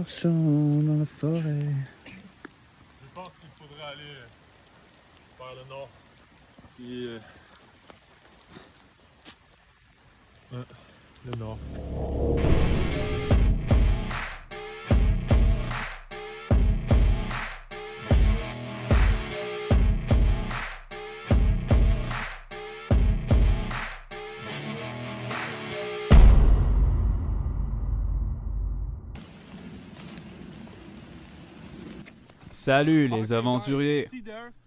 marchant dans la forêt. Je pense qu'il faudrait aller vers le nord. Si, le nord. Salut les aventuriers!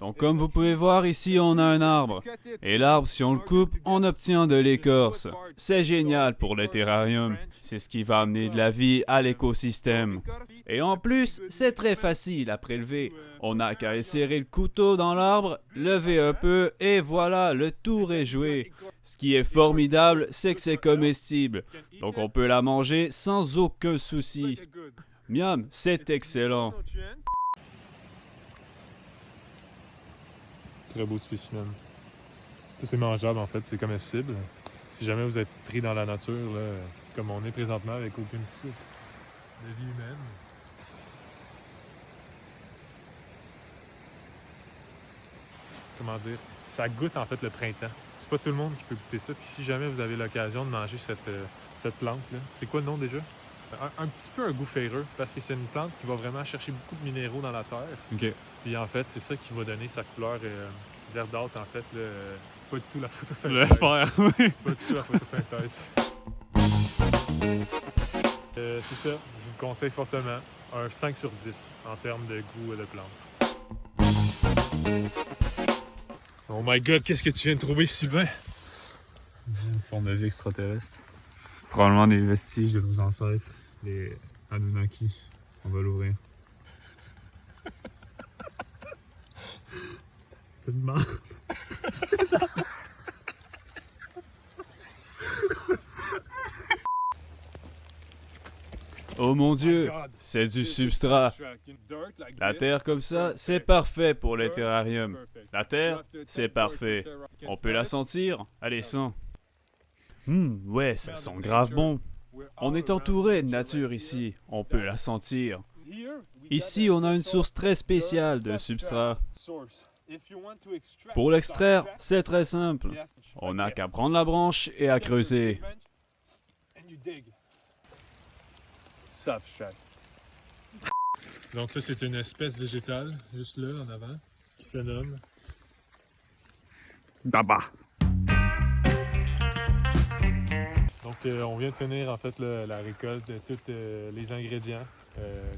Donc comme vous pouvez voir ici on a un arbre. Et l'arbre si on le coupe on obtient de l'écorce. C'est génial pour le terrarium. C'est ce qui va amener de la vie à l'écosystème. Et en plus c'est très facile à prélever. On n'a qu'à insérer le couteau dans l'arbre, lever un peu et voilà le tour est joué. Ce qui est formidable c'est que c'est comestible. Donc on peut la manger sans aucun souci. Miam, c'est excellent. Très beau spécimen. Tout c'est mangeable en fait, c'est comestible. Si jamais vous êtes pris dans la nature, là, comme on est présentement avec aucune fuite de vie humaine. Comment dire? Ça goûte en fait le printemps. C'est pas tout le monde qui peut goûter ça. Puis si jamais vous avez l'occasion de manger cette plante-là, c'est quoi le nom déjà? Un petit peu un goût ferreux, parce que c'est une plante qui va vraiment chercher beaucoup de minéraux dans la terre. Ok. Puis en fait, c'est ça qui va donner sa couleur verdâtre en fait. C'est pas du tout la photosynthèse. Le fer, oui. C'est pas du tout la photosynthèse. C'est ça, je vous le conseille fortement. Un 5 sur 10 en termes de goût de plante. Oh my god, qu'est-ce que tu viens de trouver, Sylvain? Une forme de vie extraterrestre. Probablement des vestiges de nos ancêtres, les Anunnaki. On va l'ouvrir. C'est une marde. Oh mon Dieu, c'est du substrat. La terre comme ça, c'est parfait pour les terrariums. La terre, c'est parfait. On peut la sentir? Allez, sens. Ouais, ça sent grave bon. On est entouré de nature ici, on peut la sentir. Ici, on a une source très spéciale de substrat. Pour l'extraire, c'est très simple. On n'a qu'à prendre la branche et à creuser. Donc ça, c'est une espèce végétale, juste là, en avant, qui se nomme Daba. Donc, on vient de finir en fait la récolte de tous les ingrédients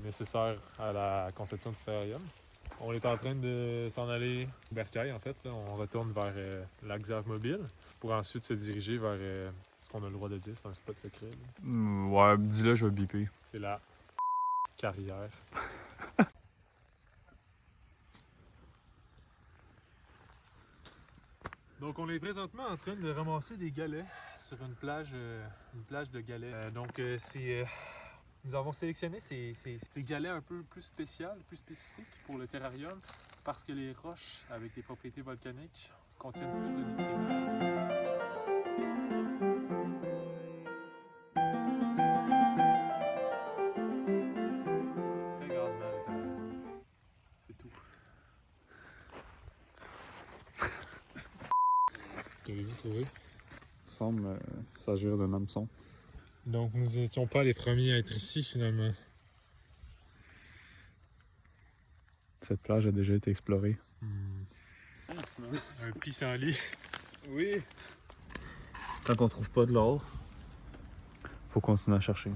nécessaires à la conception du terrarium. On est en train de s'en aller au bercail en fait. Là. On retourne vers l'Axar Mobile pour ensuite se diriger vers ce qu'on a le droit de dire, c'est un spot secret. Ouais, dis-le, je vais biper. C'est la carrière. Donc, on est présentement en train de ramasser des galets sur une plage de galets. Nous avons sélectionné ces galets un peu plus spéciales, plus spécifiques pour le terrarium parce que les roches avec des propriétés volcaniques contiennent plus de nutriments. Très grandement le terrarium. C'est tout. Qu'avez-vous trouvé? Semble s'agir d'un hameçon. Donc, nous n'étions pas les premiers à être ici, finalement. Cette plage a déjà été explorée. Un pissenlit. Oui. Tant qu'on trouve pas de l'or, faut continuer à chercher.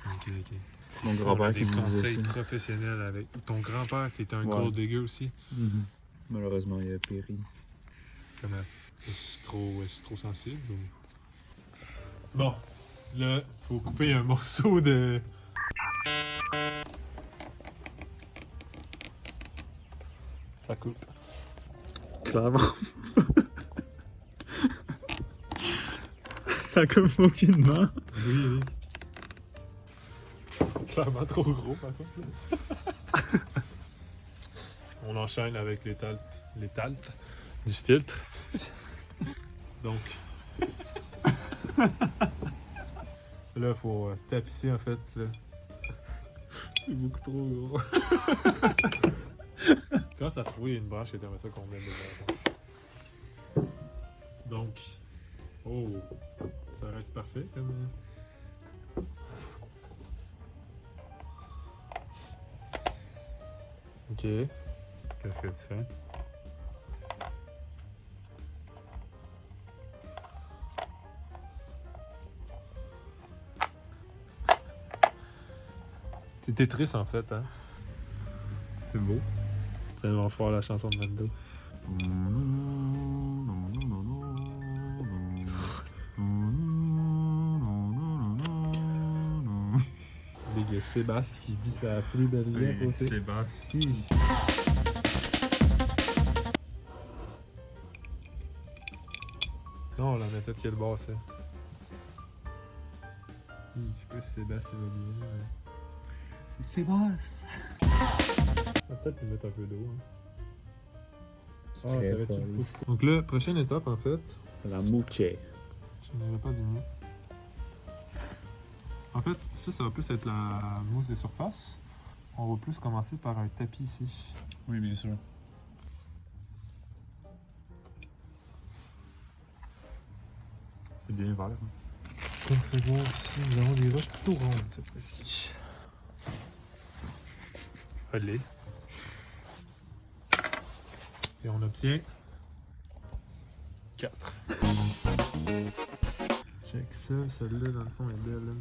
Ok. C'est mon grand-père qui me disait conseils ça. professionnels avec ton grand-père qui était un Ouais. gold digger aussi. Malheureusement, il a péri. Comment? Est-ce trop sensible ou... Bon, là, faut couper un morceau de... Ça coupe. Clairement. Ça coupe aucunement. Oui. Clairement trop gros, par contre. On enchaîne avec les taltes du filtre. Donc, là, il faut tapisser, en fait, là, C'est beaucoup trop gros. Quand ça trouvé une branche, c'était ça qu'on met dedans. Donc, oh, ça reste parfait comme. Ok. Qu'est-ce que tu fais? C'est Tetris en fait, hein? C'est beau. C'est tellement fort la chanson de Mando. Big Sébastien qui vit sa plus belle vie à côté. Sébastien. Non, la tête qui est le bassin. Je sais pas si Sébastien va bien, mais... C'est Sébastien. On va peut-être lui mettre un peu d'eau. Hein. Ah, t'avais-tu le pouce? Donc là, prochaine étape en fait. La mouche. Je n'avais pas dit mieux. En fait, ça va plus être la mousse des surfaces. On va plus commencer par un tapis ici. Oui, bien sûr. C'est bien vert. On fait voir si nous avons des roches plutôt rondes cette fois-ci. Allez. Et on obtient 4. Check ça, celle-là dans le fond est belle.